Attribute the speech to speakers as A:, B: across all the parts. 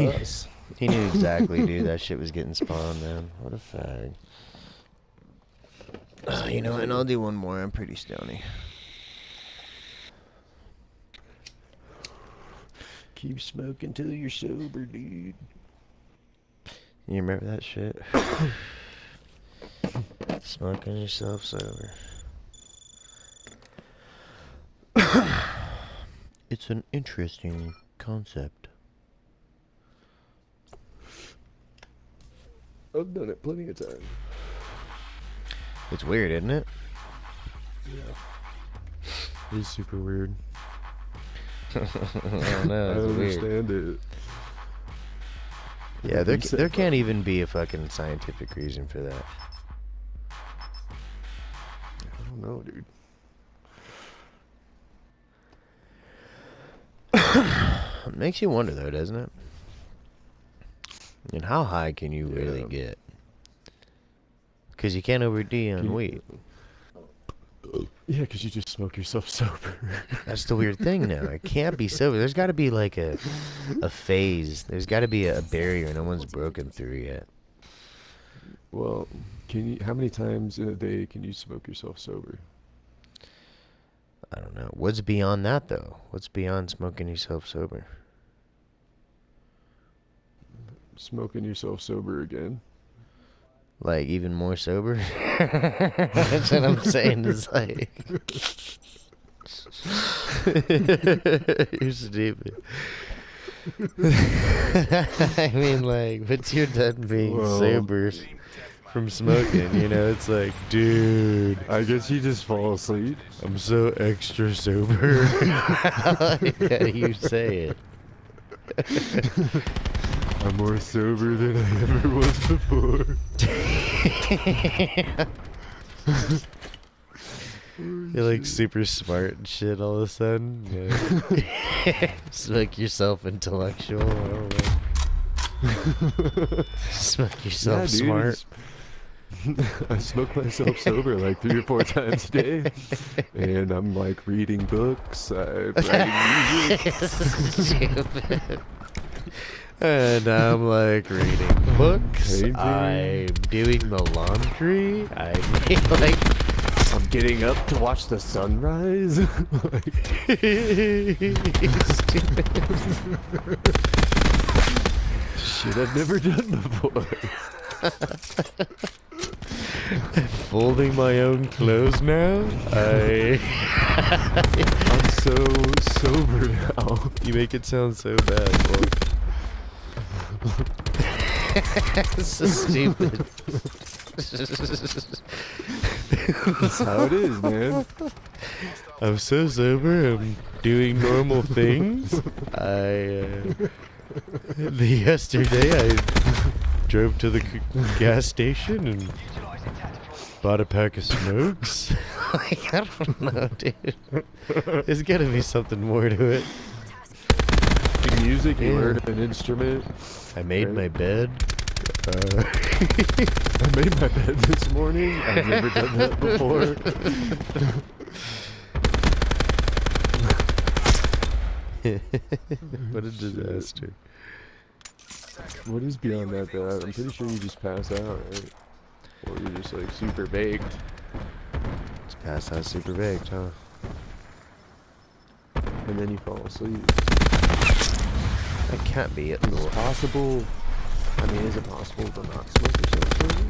A: us.
B: He knew exactly, dude. That shit was getting spawned, man. What a fag. You know, and I'll do one more. I'm pretty stony.
A: Keep smoking till you're sober, dude.
B: You remember that shit? Smoking yourself sober. It's an interesting concept.
A: I've done it plenty of times.
B: It's weird, isn't it?
A: Yeah. It's super weird.
B: I don't know.
A: I
B: It's
A: don't
B: weird.
A: understand it.
B: Yeah, there can't even be a fucking scientific reason for that.
A: I don't know, dude.
B: It makes you wonder, though, doesn't it? And how high can you really get? Because you can't OD on weed.
A: Yeah, because you just smoke yourself sober.
B: That's the weird thing now. It can't be sober. There's got to be like a phase. There's got to be a barrier no one's broken through yet.
A: Well, how many times in a day can you smoke yourself sober?
B: I don't know. What's beyond that, though? What's beyond smoking yourself sober?
A: Smoking yourself sober again.
B: Like, even more sober? That's what I'm saying. Is like... You're stupid. I mean, like, but you're done being sober from smoking, you know? It's like, dude.
A: I guess you just fall asleep.
B: I'm so extra sober. Yeah, you say it.
A: I'm more sober than I ever was before.
B: You're like super smart and shit all of a sudden. Yeah. Smoke yourself intellectual. I don't know. Smoke yourself smart.
A: I smoke myself sober like 3 or 4 times a day. And I'm like reading books, I'm writing music.
B: Stupid. And I'm like reading books.
A: Painting.
B: I'm doing the laundry.
A: I'm getting up to watch the sunrise. Shit I've never done before.
B: Folding my own clothes now. I'm
A: so sober now.
B: You make it sound so bad. Well. This is stupid.
A: That's how it is, man.
B: I'm so sober, I'm doing normal things. Yesterday I drove to the gas station and bought a pack of smokes. Like, I don't know, dude. There's gotta be something more to it.
A: Music, you learned an instrument.
B: I made my bed.
A: I made my bed this morning. I've never done that before.
B: What a disaster.
A: What is beyond that, though? I'm pretty sure you just pass out, right? Or you're just like super baked.
B: Just pass out super baked, huh?
A: And then you fall asleep.
B: That can't be it.
A: Is it possible? I mean, is it possible to not smoke yourself sober?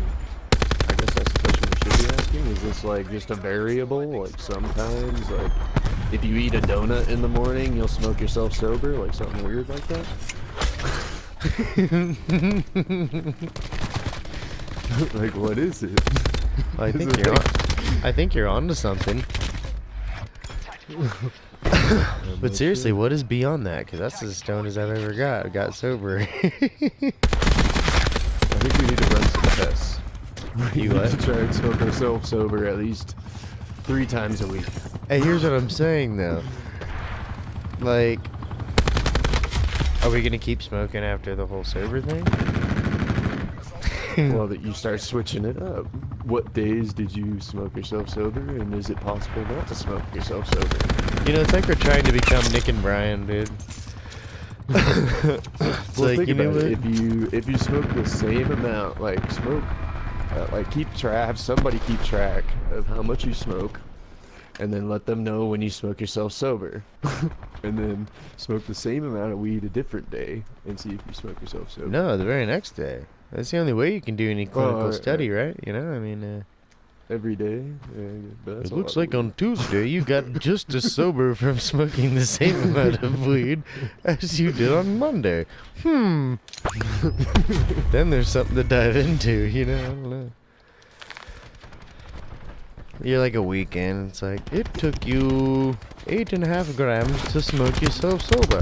A: I guess that's the question we should be asking. Is this like just a variable? Like sometimes, like if you eat a donut in the morning, you'll smoke yourself sober? Like something weird like that? Like what is it?
B: I think you're onto something. But seriously, what is beyond that? Because that's as stoned as I've ever got sober.
A: I think we need to run some tests.
B: You what?
A: To try and smoke ourselves sober at least 3 times a week.
B: Hey, here's what I'm saying though. Like, are we gonna keep smoking after the whole sober thing?
A: Well, that you start switching it up. What days did you smoke yourself sober, and is it possible not to smoke yourself sober?
B: You know, it's like we're trying to become Nick and Brian, dude. It's
A: Well,
B: like,
A: think
B: you know
A: about
B: what?
A: it. If you smoke the same amount, like keep track, have somebody keep track of how much you smoke, and then let them know when you smoke yourself sober, and then smoke the same amount of weed a different day and see if you smoke yourself sober.
B: No, the very next day. That's the only way you can do any clinical
A: alright,
B: study, right? You know, I mean,
A: Every day. Yeah, but that's
B: it
A: a
B: looks
A: lot
B: like
A: of
B: on Tuesday you got just as sober from smoking the same amount of weed as you did on Monday. Then there's something to dive into, you know? I don't know. You're like a weekend. It's like, it took you 8.5 grams to smoke yourself sober.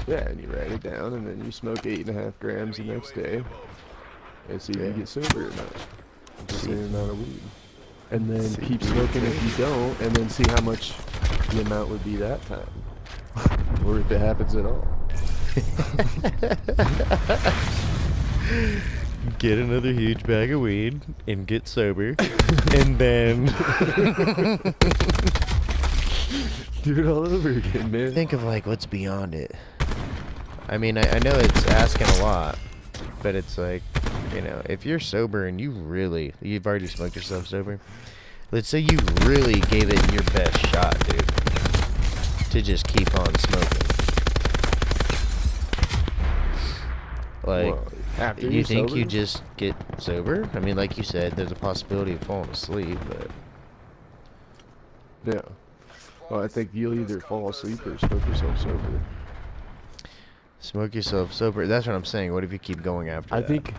A: Yeah, and you write it down, and then you smoke 8.5 grams the next day, and see if
B: Yeah.
A: you get sober or not. The
B: See.
A: same amount of weed. And then
B: See
A: keep
B: if you
A: smoking if
B: get
A: you don't, and then see how much the amount would be that time. Or if it happens at all.
B: Get another huge bag of weed and get sober. And then
A: Do it all over again, man.
B: think of like what's beyond it. I mean, I know it's asking a lot, but it's like, you know, if you're sober and you've already smoked yourself sober, let's say you really gave it your best shot, dude, to just keep on smoking. Like,
A: Well, after
B: you
A: you're
B: think you
A: sober?
B: just get sober? I mean, like you said, there's a possibility of falling asleep, but
A: Yeah. Well, I think you'll either fall asleep or smoke yourself sober.
B: smoke yourself sober. That's what I'm saying. What if you keep going after
A: I
B: that?
A: think,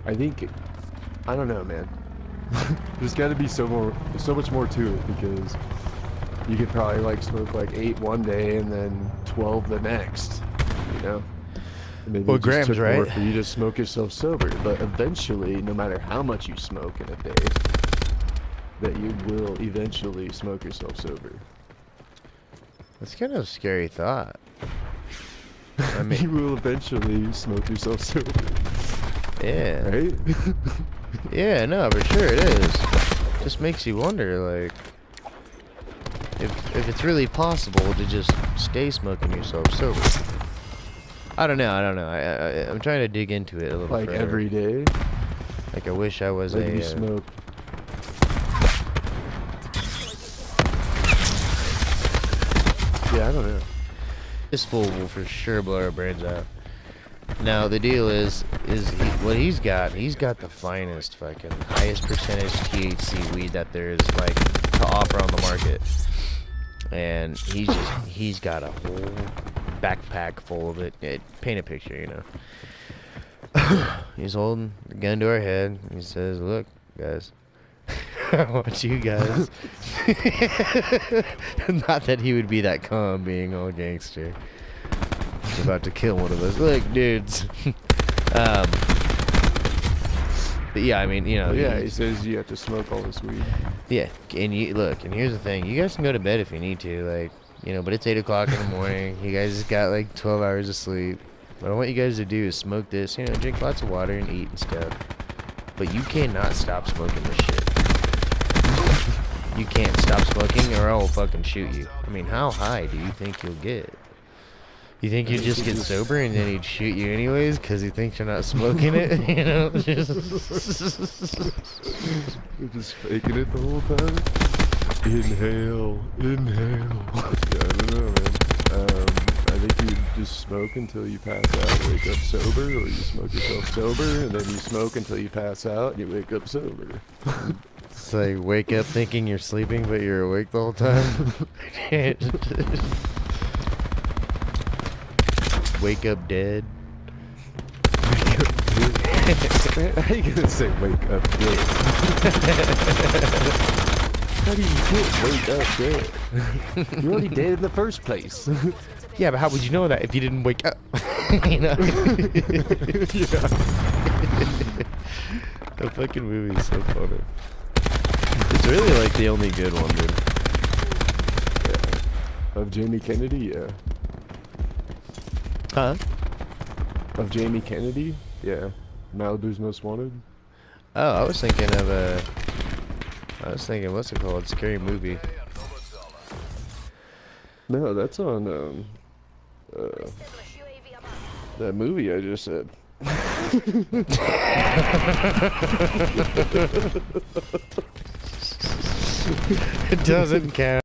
A: I don't know, man. There's got to be so much more to it, because you could probably like smoke like 8 one day and then 12 the next, you know? And maybe
B: Well,
A: it just
B: grams,
A: took more
B: right?
A: for you to smoke yourself sober, but eventually, no matter how much you smoke in a day, that you will eventually smoke yourself sober.
B: That's kind of a scary thought. I
A: You
B: mean,
A: will eventually smoke yourself sober,
B: yeah.
A: right?
B: Yeah, no, for sure it is. Just makes you wonder, like, if it's really possible to just stay smoking yourself sober. I don't know. I'm trying to dig into it a little
A: Like
B: further.
A: every day.
B: Like, I wish I was
A: Like if
B: a.
A: you smoke. Yeah, I don't know.
B: This fool will for sure blow our brains out. Now the deal is what he's got the finest fucking highest percentage THC weed that there is like to offer on the market, and he's got a whole backpack full of it. Paint a picture, you know. He's holding the gun to our head. He says, "Look, guys, I want you guys." Not that he would be that calm, being all gangster. He's about to kill one of us. Look, dudes. But yeah, I mean, you know.
A: Yeah, he says you have to smoke all this weed.
B: Yeah, and you look, and here's the thing: you guys can go to bed if you need to, like, you know. But it's 8 o'clock in the morning. You guys just got like 12 hours of sleep. What I want you guys to do is smoke this, you know, drink lots of water and eat and stuff. But you cannot stop smoking this shit. You can't stop smoking, or I'll fucking shoot you. I mean, how high do you think you'll get? You think you'd just get sober and then he'd shoot you anyways because he thinks you're not smoking it? You know?
A: You're just faking it the whole time. Inhale, inhale. Yeah, I don't know, man. I think you just smoke until you pass out and wake up sober, or you smoke yourself sober and then you smoke until you pass out and you wake up sober.
B: It's like wake up thinking you're sleeping but you're awake the whole time. Wake up dead.
A: How you gonna say wake up dead? How do you get wake up dead? You're already dead in the first place.
B: Yeah, but how would you know that if you didn't wake up? You know?
A: Yeah.
B: The fucking movie is so funny. It's really like the only good one, dude.
A: Of Jamie Kennedy, yeah.
B: Huh?
A: Of Jamie Kennedy, yeah. Malibu's Most Wanted.
B: Oh, I was thinking, what's it called? Scary Movie.
A: No, that's on that movie I just said.
B: It doesn't count.